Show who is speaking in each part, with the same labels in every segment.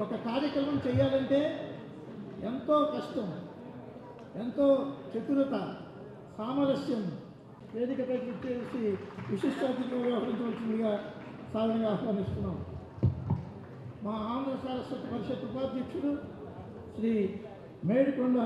Speaker 1: ఒక కార్యక్రమం చేయాలంటే ఎంతో కష్టం, ఎంతో చతురత, సామరస్యం. వేదికపైకి ఇచ్చేసి విశిష్ట అతిథిగా వ్యవహరించవలసిందిగా సాధారణంగా ఆహ్వానిస్తున్నాం. మా ఆంధ్ర సరస్వతి పరిషత్ ఉపాధ్యక్షుడు శ్రీ మేడికొండ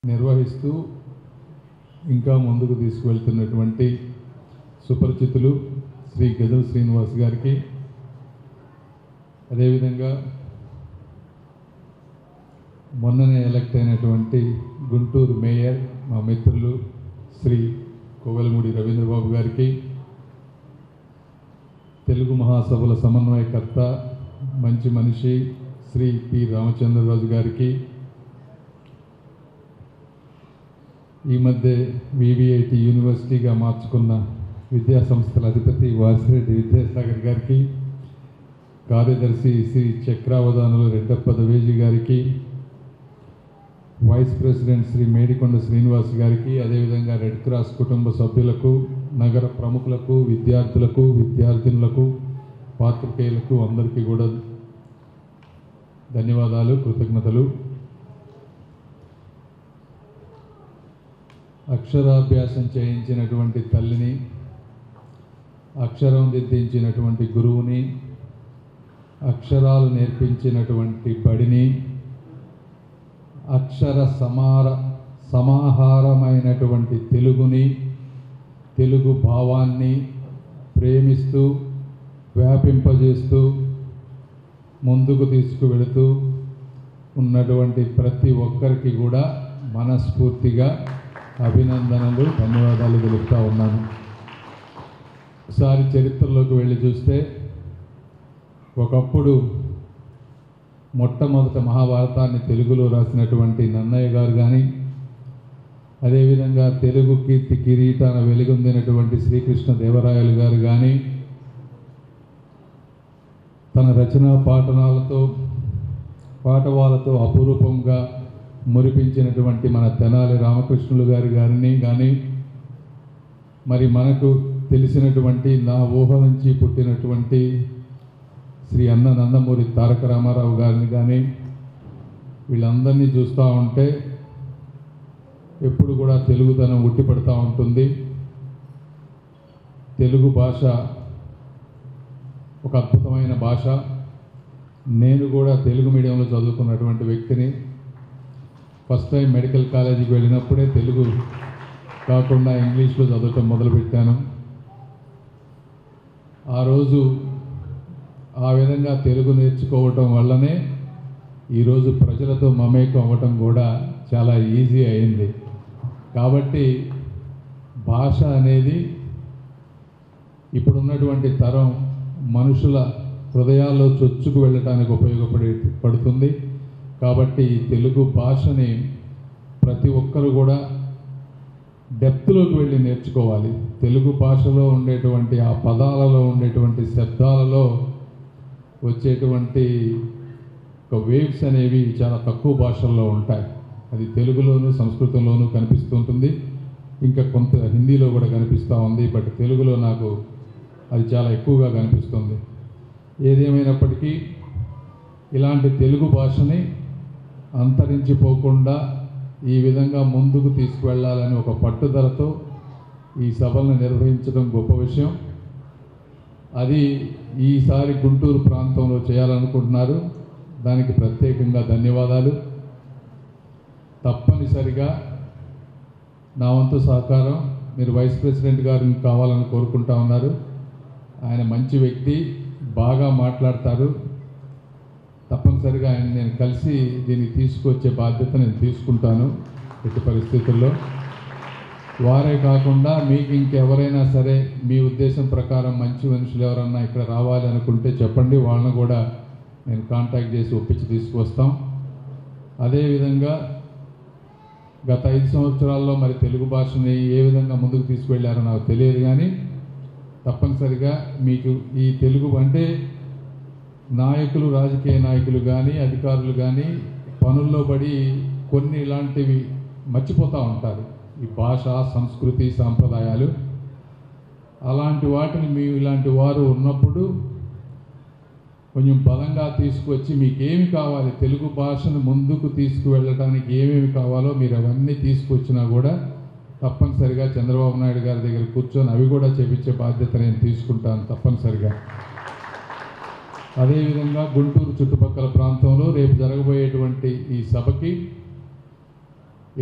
Speaker 2: నిర్వహిస్తూ ఇంకా ముందుకు తీసుకువెళ్తున్నటువంటి సుపరిచితులు శ్రీ గజల శ్రీనివాస్ గారికి, అదేవిధంగా మొన్ననే ఎలక్ట్ అయినటువంటి గుంటూరు మేయర్ మా మిత్రులు శ్రీ కోవెలమూడి రవీంద్రబాబు గారికి, తెలుగు మహాసభల సమన్వయకర్త మంచి మనిషి శ్రీ పి రామచంద్రరాజు గారికి, ఈ మధ్య వివిఐటి యూనివర్సిటీగా మార్చుకున్న విద్యాసంస్థల అధిపతి వాసిరెడ్డి విద్యాసాగర్ గారికి, కార్యదర్శి శ్రీ చక్రావధానులు రెడ్డప్ప దవేజీ గారికి, వైస్ ప్రెసిడెంట్ శ్రీ మేడికొండ శ్రీనివాస్ గారికి, అదేవిధంగా రెడ్ క్రాస్ కుటుంబ సభ్యులకు, నగర ప్రముఖులకు, విద్యార్థులకు, విద్యార్థినులకు, పాత్రికేయులకు అందరికీ కూడా ధన్యవాదాలు, కృతజ్ఞతలు. అక్షరాభ్యాసం చేయించినటువంటి తల్లిని, అక్షరం దిద్దించినటువంటి గురువుని, అక్షరాలు నేర్పించినటువంటి బడిని, అక్షర సమాహారమైనటువంటి తెలుగుని, తెలుగు భావాన్ని ప్రేమిస్తూ వ్యాపింపజేస్తూ ముందుకు తీసుకువెళుతూ ఉన్నటువంటి ప్రతి ఒక్కరికి కూడా మనస్ఫూర్తిగా అభినందనలు, ధన్యవాదాలు తెలుపుతూ ఉన్నాను. ఒకసారి చరిత్రలోకి వెళ్ళి చూస్తే, ఒకప్పుడు మొట్టమొదట మహాభారతాన్ని తెలుగులో రాసినటువంటి నన్నయ్య గారు కానీ, అదేవిధంగా తెలుగు కీర్తి కిరీటాన వెలుగొందినటువంటి శ్రీకృష్ణ దేవరాయలు గారు కానీ, తన రచనా పాటవాలతో అపురూపంగా మురిపించినటువంటి మన తెనాలి రామకృష్ణులు గారిని కానీ, మరి మనకు తెలిసినటువంటి నా ఊహ నుంచి పుట్టినటువంటి శ్రీ అన్న నందమూరి తారక రామారావు గారిని కానీ, వీళ్ళందరినీ చూస్తూ ఉంటే ఎప్పుడు కూడా తెలుగుతనం ఉట్టిపడుతూ ఉంటుంది. తెలుగు భాష ఒక అద్భుతమైన భాష. నేను కూడా తెలుగు మీడియంలో చదువుకున్నటువంటి వ్యక్తిని. ఫస్ట్ టైం మెడికల్ కాలేజీకి వెళ్ళినప్పుడే తెలుగు కాకుండా ఇంగ్లీష్లో చదవటం మొదలుపెట్టాను. ఆ రోజు ఆ విధంగా తెలుగు నేర్చుకోవటం వల్లనే ఈరోజు ప్రజలతో మమేకం అవ్వటం కూడా చాలా ఈజీ అయింది. కాబట్టి భాష అనేది ఇప్పుడున్నటువంటి తరం మనుషుల హృదయాల్లో చొచ్చుకు వెళ్ళటానికి ఉపయోగపడుతుంది. కాబట్టి తెలుగు భాషని ప్రతి ఒక్కరు కూడా డెప్త్లోకి వెళ్ళి నేర్చుకోవాలి. తెలుగు భాషలో ఉండేటువంటి ఆ పదాలలో ఉండేటువంటి శబ్దాలలో వచ్చేటువంటి ఒక వేవ్స్ అనేవి చాలా తక్కువ భాషల్లో ఉంటాయి. అది తెలుగులోను సంస్కృతంలోనూ కనిపిస్తూ ఉంటుంది, ఇంకా కొంత హిందీలో కూడా కనిపిస్తూ ఉంది. బట్ తెలుగులో నాకు అది చాలా ఎక్కువగా కనిపిస్తుంది. ఏదేమైనప్పటికీ ఇలాంటి తెలుగు భాషని అంతరించిపోకుండా ఈ విధంగా ముందుకు తీసుకువెళ్ళాలని ఒక పట్టుదలతో ఈ సభలను నిర్వహించడం గొప్ప విషయం. అది ఈసారి గుంటూరు ప్రాంతంలో చేయాలనుకుంటున్నారు. దానికి ప్రత్యేకంగా ధన్యవాదాలు. తప్పనిసరిగా నా వంతు సహకారం మీరు వైస్ ప్రెసిడెంట్ గారిని కావాలని కోరుకుంటా ఉన్నారు. ఆయన మంచి వ్యక్తి, బాగా మాట్లాడతారు. తప్పనిసరిగా ఆయన నేను కలిసి దీన్ని తీసుకొచ్చే బాధ్యత నేను తీసుకుంటాను ఎట్టి పరిస్థితుల్లో. వారే కాకుండా మీకు ఇంకెవరైనా సరే మీ ఉద్దేశం ప్రకారం మంచి మనుషులు ఎవరన్నా ఇక్కడ రావాలి అనుకుంటే చెప్పండి, వాళ్ళని కూడా నేను కాంటాక్ట్ చేసి ఒప్పించి తీసుకువస్తాం. అదేవిధంగా గత 5 సంవత్సరాల్లో మరి తెలుగు భాషని ఏ విధంగా ముందుకు తీసుకువెళ్ళారో నాకు తెలియదు, కానీ తప్పనిసరిగా మీకు ఈ తెలుగు అంటే నాయకులు, రాజకీయ నాయకులు కానీ అధికారులు కానీ పనుల్లో పడి కొన్ని ఇలాంటివి మర్చిపోతూ ఉంటారు, ఈ భాష, సంస్కృతి, సాంప్రదాయాలు. అలాంటి వాటిని మీ ఇలాంటి వారు ఉన్నప్పుడు కొంచెం బలంగా తీసుకువచ్చి మీకు ఏమి కావాలి, తెలుగు భాషను ముందుకు తీసుకువెళ్ళడానికి ఏమేమి కావాలో మీరు అవన్నీ తీసుకొచ్చినా కూడా తప్పనిసరిగా చంద్రబాబు నాయుడు గారి దగ్గర కూర్చొని అవి కూడా చేపించే బాధ్యత నేను తీసుకుంటాను తప్పనిసరిగా. అదేవిధంగా గుంటూరు చుట్టుపక్కల ప్రాంతంలో రేపు జరగబోయేటువంటి ఈ సభకి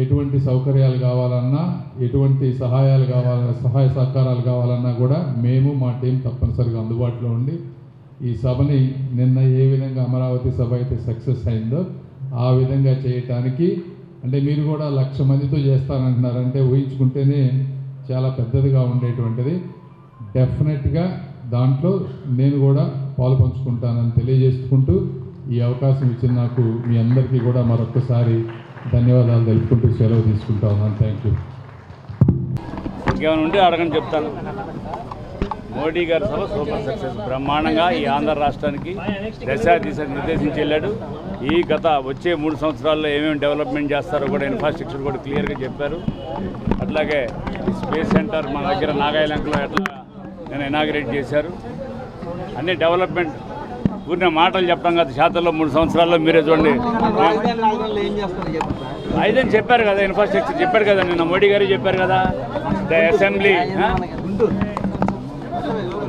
Speaker 2: ఎటువంటి సౌకర్యాలు కావాలన్నా, ఎటువంటి సహాయ సహకారాలు కావాలన్నా కూడా మేము మా టీం తప్పనిసరిగా అందుబాటులో ఉండి ఈ సభని నిన్న ఏ విధంగా అమరావతి సభ అయితే సక్సెస్ అయిందో ఆ విధంగా చేయటానికి, అంటే మీరు కూడా 1,00,000 మందితో చేస్తానంటున్నారంటే ఊహించుకుంటేనే చాలా పెద్దదిగా ఉండేటువంటిది. డెఫినెట్గా దాంట్లో నేను కూడా పాలు పంచుకుంటానని తెలియజేసుకుంటూ ఈ అవకాశం ఇచ్చిన నాకు మీ అందరికీ కూడా మరొకసారి ధన్యవాదాలు తెలుపుకుంటూ సెలవు తీసుకుంటా ఉన్నాను. Thank you.
Speaker 3: ఇంకేమైనా ఉంటే అడగని చెప్తాను. మోడీ గారి సభ సూపర్ సక్సెస్, బ్రహ్మాండంగా ఈ ఆంధ్ర రాష్ట్రానికి దిశ నిర్దేశించి వెళ్ళాడు. ఈ వచ్చే 3 సంవత్సరాల్లో ఏమేమి డెవలప్మెంట్ చేస్తారో కూడా ఇన్ఫ్రాస్ట్రక్చర్ కూడా క్లియర్గా చెప్పారు. అట్లాగే ఈ స్పేస్ సెంటర్ మన దగ్గర నాగాలంకలో ఎట్లా నేను ఇనాగ్రేట్ చేశారు. అన్ని డెవలప్మెంట్ ఊరిన మాటలు చెప్పడం కదా, శాతంలో 3 సంవత్సరాల్లో మీరే చూడండి. ఐదని చెప్పారు కదా, ఇన్ఫ్రాస్ట్రక్చర్ చెప్పారు కదా, నిన్న మోడీ గారు చెప్పారు కదా. అసెంబ్లీ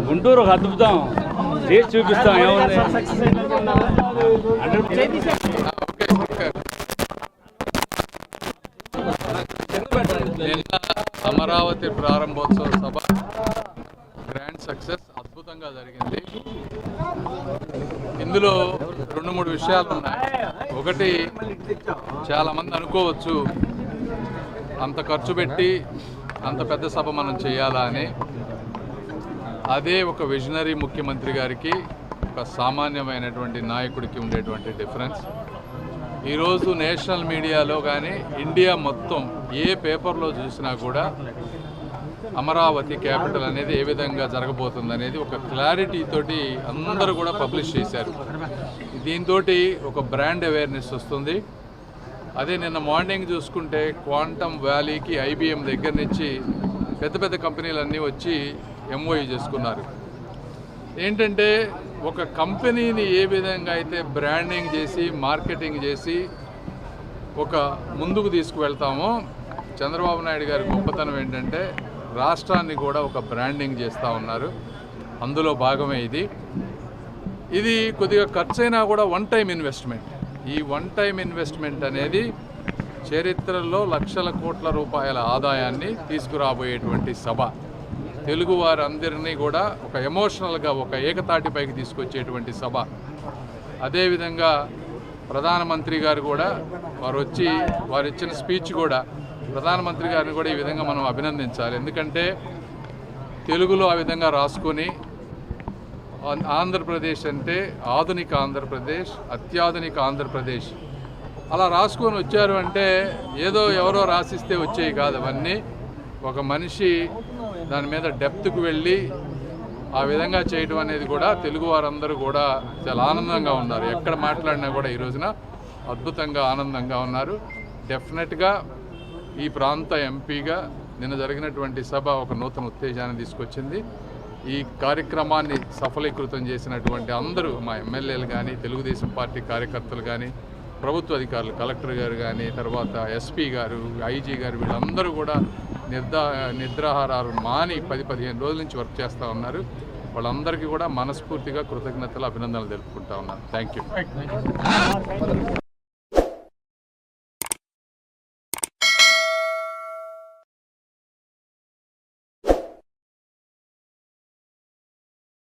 Speaker 3: గుంటూరు ఒక అద్భుతం చేసి చూపిస్తాం. ఏముంది
Speaker 2: నిన్న అమరావతి ప్రారంభోత్సవ సభ గ్రాండ్ సక్సెస్, అద్భుతంగా జరిగింది. ఇందులో 2-3 విషయాలు ఉన్నాయి. ఒకటి, చాలామంది అనుకోవచ్చు అంత ఖర్చు పెట్టి అంత పెద్ద సభ మనం చేయాలా అని. అదే ఒక విజనరీ ముఖ్యమంత్రి గారికి, ఒక సామాన్యమైనటువంటి నాయకుడికి ఉండేటువంటి డిఫరెన్స్. ఈరోజు నేషనల్ మీడియాలో కానీ ఇండియా మొత్తం ఏ పేపర్లో చూసినా కూడా అమరావతి క్యాపిటల్ అనేది ఏ విధంగా జరగబోతుంది అనేది ఒక క్లారిటీ తోటి అందరూ కూడా పబ్లిష్ చేశారు. దీంతో ఒక బ్రాండ్ అవేర్నెస్ వస్తుంది. అదే నిన్న మార్నింగ్ చూసుకుంటే క్వాంటమ్ వ్యాలీకి IBM దగ్గర నుంచి పెద్ద పెద్ద కంపెనీలన్నీ వచ్చి MOU చేసుకున్నారు. ఏంటంటే ఒక కంపెనీని ఏ విధంగా అయితే బ్రాండింగ్ చేసి మార్కెటింగ్ చేసి ఒక ముందుకు తీసుకువెళ్తామో, చంద్రబాబు నాయుడు గారి గొప్పతనం ఏంటంటే రాష్ట్రాన్ని కూడా ఒక బ్రాండింగ్ చేస్తూ ఉన్నారు. అందులో భాగమే ఇది కొద్దిగా ఖర్చైనా కూడా వన్ టైం ఇన్వెస్ట్మెంట్. ఈ వన్ టైం ఇన్వెస్ట్మెంట్ అనేది చరిత్రలో లక్షల కోట్ల రూపాయల ఆదాయాన్ని తీసుకురాబోయేటువంటి సభ. తెలుగు వారందరినీ కూడా ఒక ఎమోషనల్గా ఒక ఏకతాటిపైకి తీసుకొచ్చేటువంటి సభ. అదేవిధంగా ప్రధానమంత్రి గారు కూడా వారు ఇచ్చిన స్పీచ్ కూడా ప్రధానమంత్రి గారిని కూడా ఈ విధంగా మనం అభినందించాలి. ఎందుకంటే తెలుగులో ఆ విధంగా రాసుకొని ఆంధ్రప్రదేశ్ అంటే ఆధునిక ఆంధ్రప్రదేశ్, అత్యాధునిక ఆంధ్రప్రదేశ్ అలా రాసుకొని వచ్చారు. అంటే ఏదో ఎవరో రాసిస్తే వచ్చేవి కాదు అవన్నీ. ఒక మనిషి దాని మీద డెప్త్కు వెళ్ళి ఆ విధంగా చేయడం అనేది కూడా తెలుగు వారందరూ కూడా చాలా ఆనందంగా ఉన్నారు. ఎక్కడ మాట్లాడినా కూడా ఈ రోజున అద్భుతంగా ఆనందంగా ఉన్నారు. డెఫినెట్గా ఈ ప్రాంత ఎంపీగా నిన్న జరిగినటువంటి సభ ఒక నూతన ఉత్తేజాన్ని తీసుకొచ్చింది. ఈ కార్యక్రమాన్ని సఫలీకృతం చేసినటువంటి అందరూ మా ఎమ్మెల్యేలు కానీ, తెలుగుదేశం పార్టీ కార్యకర్తలు కానీ, ప్రభుత్వ అధికారులు, కలెక్టర్ గారు కానీ, తర్వాత SP గారు, IG గారు, వీళ్ళందరూ కూడా నిద్రాహారాలు మాని 10-15 రోజుల నుంచి వర్క్ చేస్తూ ఉన్నారు. వాళ్ళందరికీ కూడా మనస్ఫూర్తిగా కృతజ్ఞతలు, అభినందనలు తెలుపుకుంటా ఉన్నాను. Thank you.